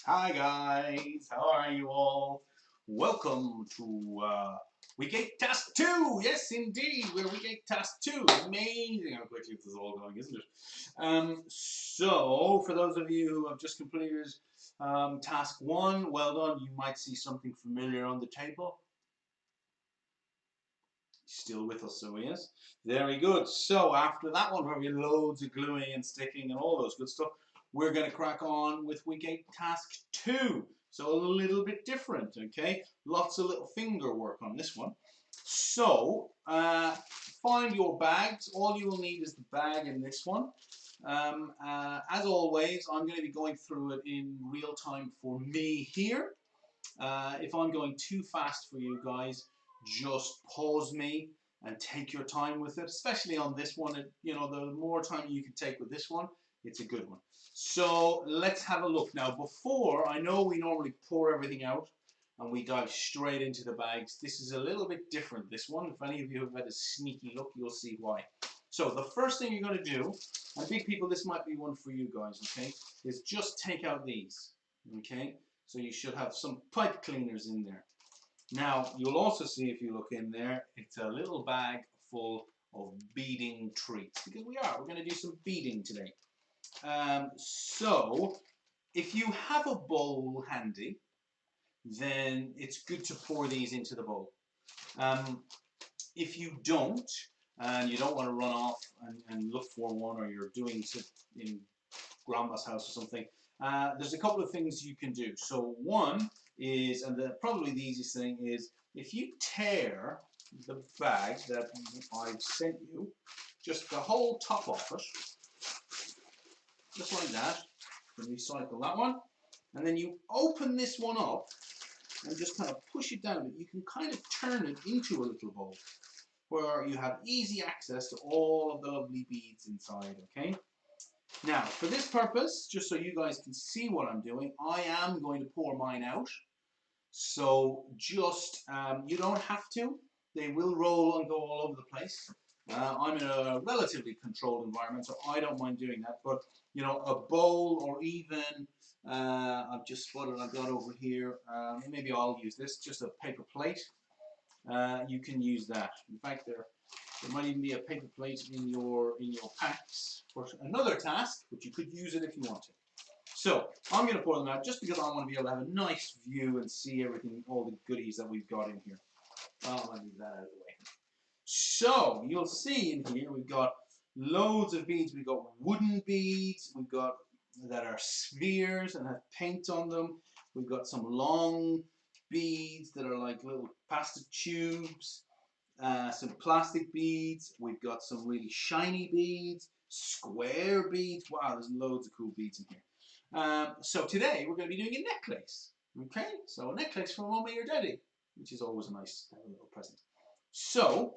Hi guys, how are you all? Welcome to Week 8 Task 2! Yes indeed, we're Week 8 Task 2. Amazing how quickly this is all going, isn't it? So, for those of you who have just completed Task 1, well done. You might see something familiar on the table. Still with us, so he is. Very good. So after that one where we had loads of gluing and sticking and all those good stuff, we're going to crack on with Week 8 Task 2. So a little bit different, okay? Lots of little finger work on this one. So find your bags. All you will need is the bag in this one. As always, I'm going to be going through it in real time for me here. If I'm going too fast for you guys, just pause me and take your time with it, especially on this one. You know, the more time you can take with this one, it's a good one. So let's have a look. Now, before, I know we normally pour everything out and we dive straight into the bags. This is a little bit different, this one. If any of you have had a sneaky look, you'll see why. So the first thing you're going to do, and big people, this might be one for you guys, okay, is just take out these, okay? So you should have some pipe cleaners in there. Now, you'll also see if you look in there, it's a little bag full of beading treats. Because we're going to do some beading today. So, if you have a bowl handy, then it's good to pour these into the bowl. If you don't, and you don't want to run off and look for one, or you're doing it in grandma's house or something, there's a couple of things you can do. So one is, and probably the easiest thing is, if you tear the bag that I've sent you, just the whole top off it, just like that, and recycle that one, and then you open this one up and just kind of push it down. You can kind of turn it into a little bowl where you have easy access to all of the lovely beads inside, okay? Now, for this purpose, just so you guys can see what I'm doing, I am going to pour mine out. So just, you don't have to. They will roll and go all over the place. I'm in a relatively controlled environment, so I don't mind doing that. But, you know, a bowl or even, I've just spotted I've got over here, maybe I'll use this, just a paper plate. You can use that. In fact, there might even be a paper plate in your packs for another task, but you could use it if you want to. So I'm going to pour them out just because I want to be able to have a nice view and see everything, all the goodies that we've got in here. I'll leave that out of the way. So you'll see in here we've got loads of beads. We've got wooden beads. We've got that are spheres and have paint on them. We've got some long beads that are like little pasta tubes. Some plastic beads. We've got some really shiny beads, square beads. Wow, there's loads of cool beads in here. So today we're going to be doing a necklace. Okay, so a necklace for mommy or daddy, which is always nice to have a little present. So,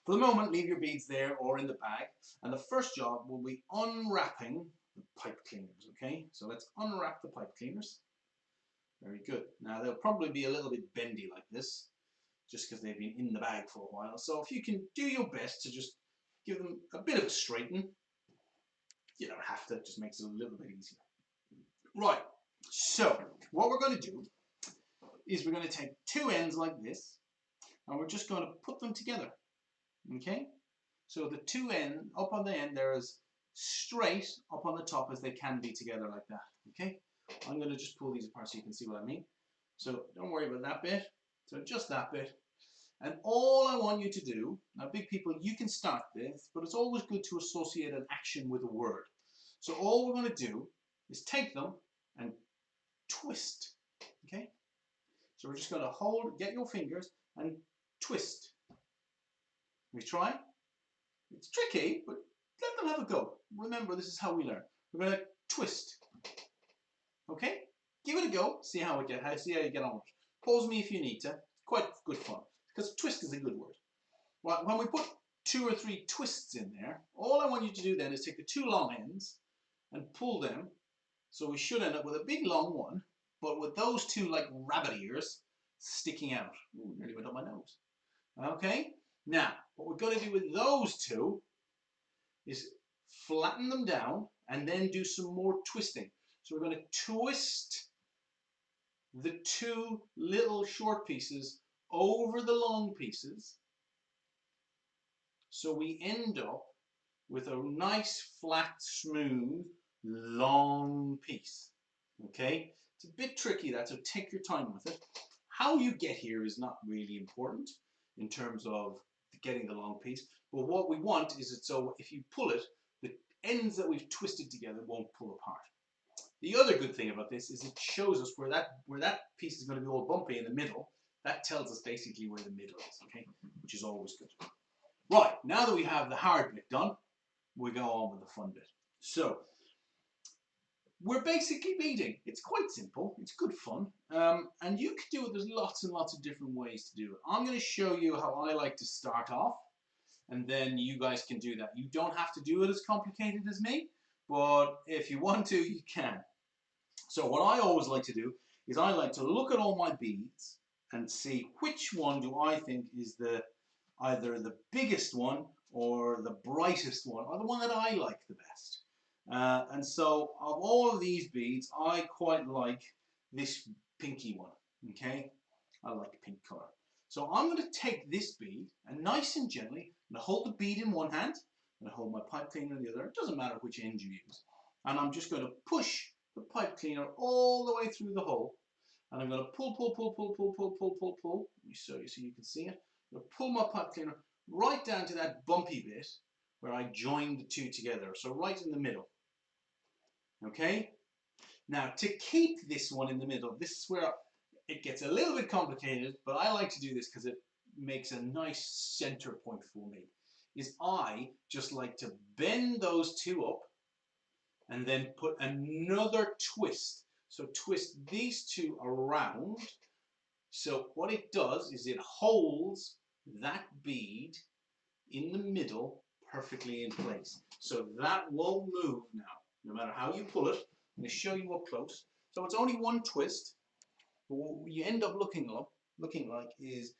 for the moment, leave your beads there or in the bag. And the first job will be unwrapping the pipe cleaners. Okay, so let's unwrap the pipe cleaners. Very good. Now they'll probably be a little bit bendy like this, just because they've been in the bag for a while. So if you can do your best to just give them a bit of a straighten, you don't have to, it just makes it a little bit easier. Right, so what we're going to do is we're going to take two ends like this, and we're just going to put them together, okay? So the two ends, up on the end, they're as straight up on the top as they can be together like that, okay? I'm going to just pull these apart so you can see what I mean. So don't worry about that bit. So just that bit. And all I want you to do, now big people, you can start this, but it's always good to associate an action with a word. So all we're going to do is take them and twist, okay? So we're just going to hold, get your fingers and twist. We try. It's tricky, but let them have a go. Remember, this is how we learn. We're going to twist, okay? Give it a go, see how you get on with it. Pause me if you need to. It's quite good fun, because twist is a good word. Well, when we put 2 or 3 twists in there, all I want you to do then is take the 2 long ends and pull them. So we should end up with a big long one, but with those 2 like rabbit ears sticking out. Ooh, nearly went up my nose. Okay, now what we're going to do with those 2 is flatten them down and then do some more twisting. So we're going to twist the two little short pieces over the long pieces, so we end up with a nice, flat, smooth, long piece. Okay? It's a bit tricky, that, so take your time with it. How you get here is not really important in terms of getting the long piece, but what we want is it so if you pull it, the ends that we've twisted together won't pull apart. The other good thing about this is it shows us where that piece is going to be all bumpy in the middle. That tells us basically where the middle is, okay? Which is always good. Right, now that we have the hard bit done, we go on with the fun bit. So, we're basically beading. It's quite simple. It's good fun. And you can do it. There's lots and lots of different ways to do it. I'm going to show you how I like to start off, and then you guys can do that. You don't have to do it as complicated as me, but if you want to, you can. So what I always like to do is I like to look at all my beads and see which one do I think is either the biggest one or the brightest one, or the one that I like the best. And so of all of these beads, I quite like this pinky one, okay? I like pink color. So I'm going to take this bead and nice and gently, I'm going to hold the bead in one hand, I'm going to hold my pipe cleaner in the other. It doesn't matter which end you use. And I'm just going to push the pipe cleaner all the way through the hole. And I'm going to pull. So you can see it. I'm going to pull my pipe cleaner right down to that bumpy bit where I joined the two together. So right in the middle. Okay? Now to keep this one in the middle, this is where it gets a little bit complicated, but I like to do this because it makes a nice center point for me, is I just like to bend those two up and then put another twist. So twist these two around. So what it does is it holds that bead in the middle perfectly in place. So that won't move now, no matter how you pull it. I'm going to show you up close. So it's only one twist, but what you end up looking like is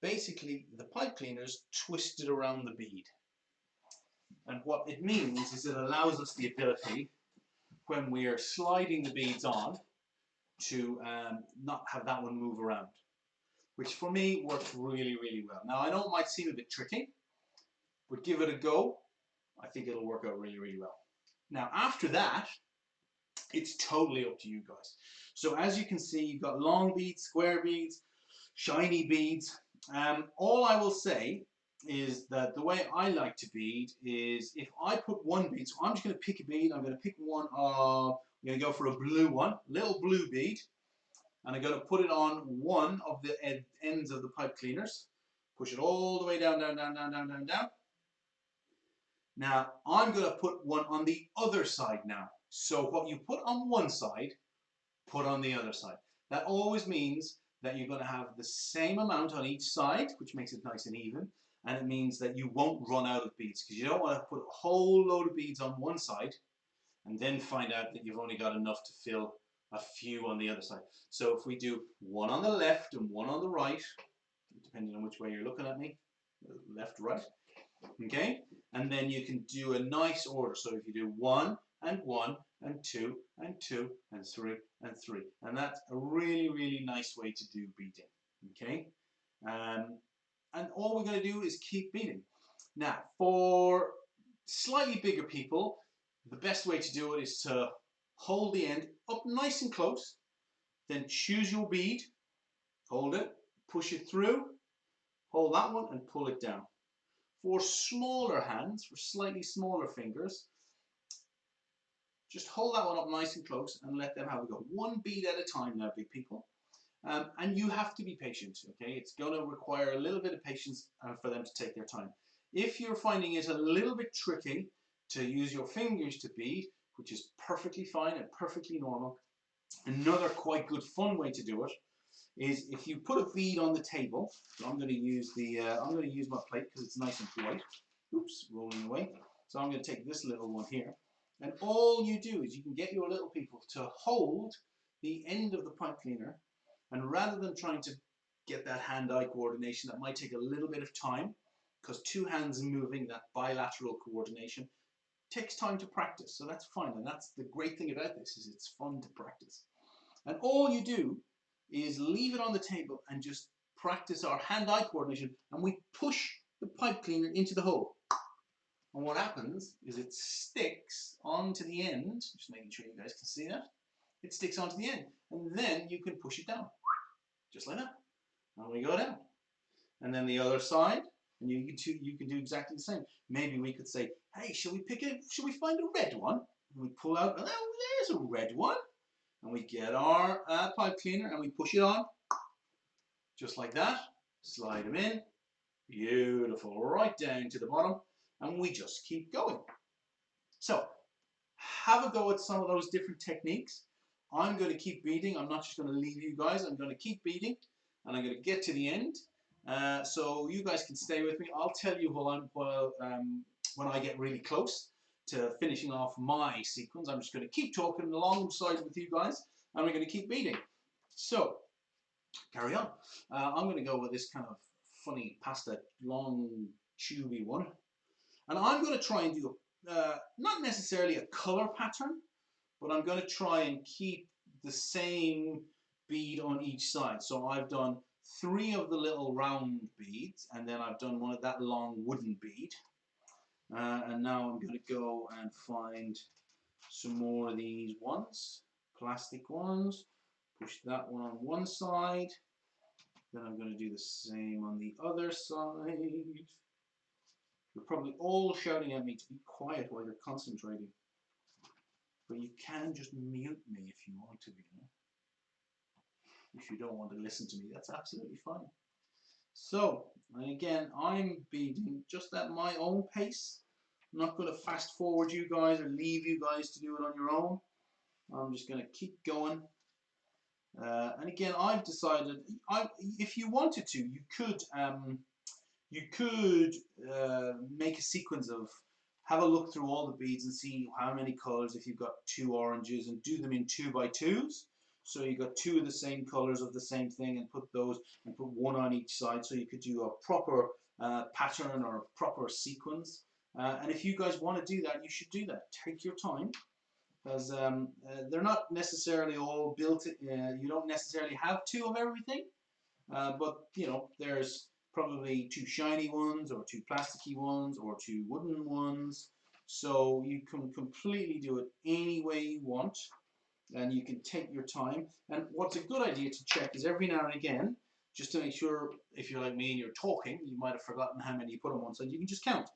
basically the pipe cleaners twisted around the bead. And what it means is it allows us the ability, when we are sliding the beads on, to not have that one move around, which for me works really, really well. Now I know it might seem a bit tricky, but give it a go. I think it'll work out really, really well. Now after that, it's totally up to you guys. So as you can see, you've got long beads, square beads, shiny beads. All I will say is that the way I like to bead is if I put one bead, so I'm just going to pick a bead, I'm going to pick one of, I'm going to go for a blue one, little blue bead, and I'm going to put it on one of the ends of the pipe cleaners, push it all the way down, down, down, down, down, down, down. Now I'm going to put one on the other side now. So what you put on one side, put on the other side. That always means that you're going to have the same amount on each side, which makes it nice and even, and it means that you won't run out of beads, because you don't want to put a whole load of beads on one side and then find out that you've only got enough to fill a few on the other side. So if we do one on the left and one on the right, depending on which way you're looking at me, left, right, okay, and then you can do a nice order. So if you do 1 and 1 and 2 and 2 and 3 and 3, and that's a really, really nice way to do beading, okay? And all we're going to do is keep beading. Now, for slightly bigger people, the best way to do it is to hold the end up nice and close, then choose your bead, hold it, push it through, hold that one and pull it down. For smaller hands, for slightly smaller fingers, just hold that one up nice and close and let them have a go. One bead at a time now, big people. And you have to be patient, okay? It's going to require a little bit of patience for them to take their time. If you're finding it a little bit tricky to use your fingers to bead, which is perfectly fine and perfectly normal, another quite good fun way to do it is if you put a bead on the table. So I'm going to use my plate because it's nice and white. Oops, rolling away. So I'm going to take this little one here, and all you do is you can get your little people to hold the end of the pipe cleaner, and rather than trying to get that hand-eye coordination, that might take a little bit of time because two hands moving, that bilateral coordination, takes time to practice, so that's fine. And that's the great thing about this, is it's fun to practice. And all you do is leave it on the table and just practice our hand-eye coordination, and we push the pipe cleaner into the hole. And what happens is it sticks onto the end, just making sure you guys can see that. It sticks onto the end, and then you can push it down, just like that. And we go down. And then the other side, and you can do exactly the same. Maybe we could say, hey, shall we find a red one? And we pull out, oh, there's a red one. And we get our pipe cleaner and we push it on, just like that. Slide them in, beautiful, right down to the bottom, and we just keep going. So, have a go at some of those different techniques. I'm going to keep beading. I'm not just going to leave you guys. I'm going to keep beading, and I'm going to get to the end. So you guys can stay with me. I'll tell you when I get really close to finishing off my sequence. I'm just going to keep talking alongside with you guys, and we're going to keep beading. So, carry on. I'm going to go with this kind of funny pasta, long, tubey one. And I'm going to try and do, not necessarily a colour pattern, but I'm going to try and keep the same bead on each side. So I've done 3 of the little round beads, and then I've done one of that long wooden bead. And now I'm going to go and find some more of these ones, plastic ones. Push that one on one side. Then I'm going to do the same on the other side. You're probably all shouting at me to be quiet while you're concentrating. But you can just mute me if you want to, you know. If you don't want to listen to me, that's absolutely fine. So, and again, I'm beading just at my own pace. I'm not going to fast forward you guys or leave you guys to do it on your own. I'm just going to keep going. And again, I've decided, if you wanted to, you could make a sequence of, have a look through all the beads and see how many colors, if you've got 2 oranges, and do them in 2x2s. So you got 2 of the same colors of the same thing, and put those, and put 1 on each side, so you could do a proper pattern or a proper sequence. And if you guys want to do that, you should do that. Take your time, because they're not necessarily all built. You don't necessarily have 2 of everything, but you know, there's probably 2 shiny ones, or 2 plasticky ones, or 2 wooden ones. So you can completely do it any way you want, and you can take your time. And what's a good idea to check is every now and again, just to make sure, if you're like me and you're talking, you might have forgotten how many you put on one side, you can just count.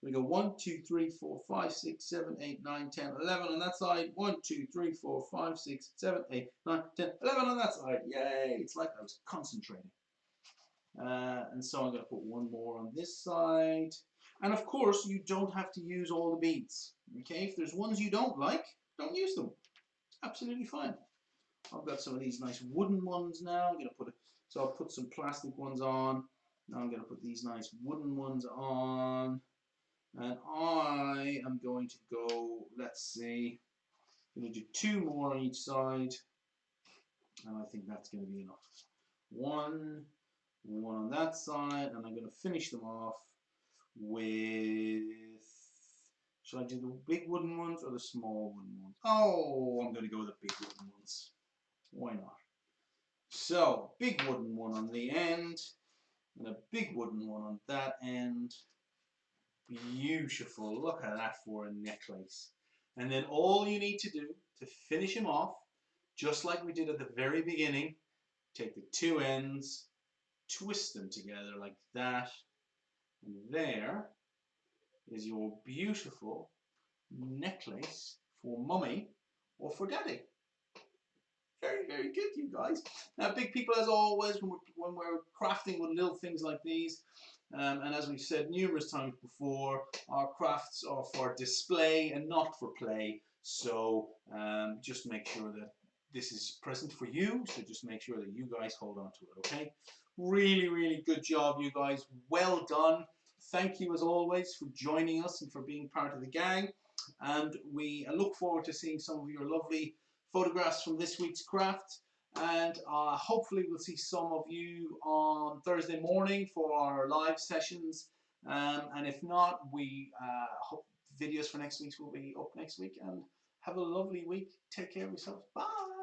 We go 1, 2, 3, 4, 5, 6, 7, 8, 9, 10, 11 on that side. 1, 2, 3, 4, 5, 6, 7, 8, 9, 10, 11 on that side. Yay! It's like I was concentrating. And so I'm going to put 1 more on this side. And of course, you don't have to use all the beads. Okay, if there's ones you don't like, don't use them. It's absolutely fine. I've got some of these nice wooden ones now. I'm going to put so I'll put some plastic ones on. Now I'm going to put these nice wooden ones on. And I am going to go, let's see, I'm going to do 2 more on each side. And I think that's going to be enough. 1 on that side, and I'm going to finish them off with, should I do the big wooden ones or the small wooden ones? Oh, I'm going to go with the big wooden ones. Why not? So, big wooden one on the end, and a big wooden one on that end. Beautiful. Look at that for a necklace. And then all you need to do to finish him off, just like we did at the very beginning, take the 2 ends, twist them together like that, and there is your beautiful necklace for mummy or for daddy. Very, very good, you guys. Now, big people, as always, when we're crafting with little things like these, and as we've said numerous times before, our crafts are for display and not for play. So just make sure that this is present for you. So just make sure that you guys hold on to it, okay? Really, really good job, you guys. Well done. Thank you, as always, for joining us and for being part of the gang. And we look forward to seeing some of your lovely photographs from this week's craft, and hopefully we'll see some of you on Thursday morning for our live sessions, and if not, we videos for next week will be up next week, and have a lovely week. Take care of yourselves. Bye.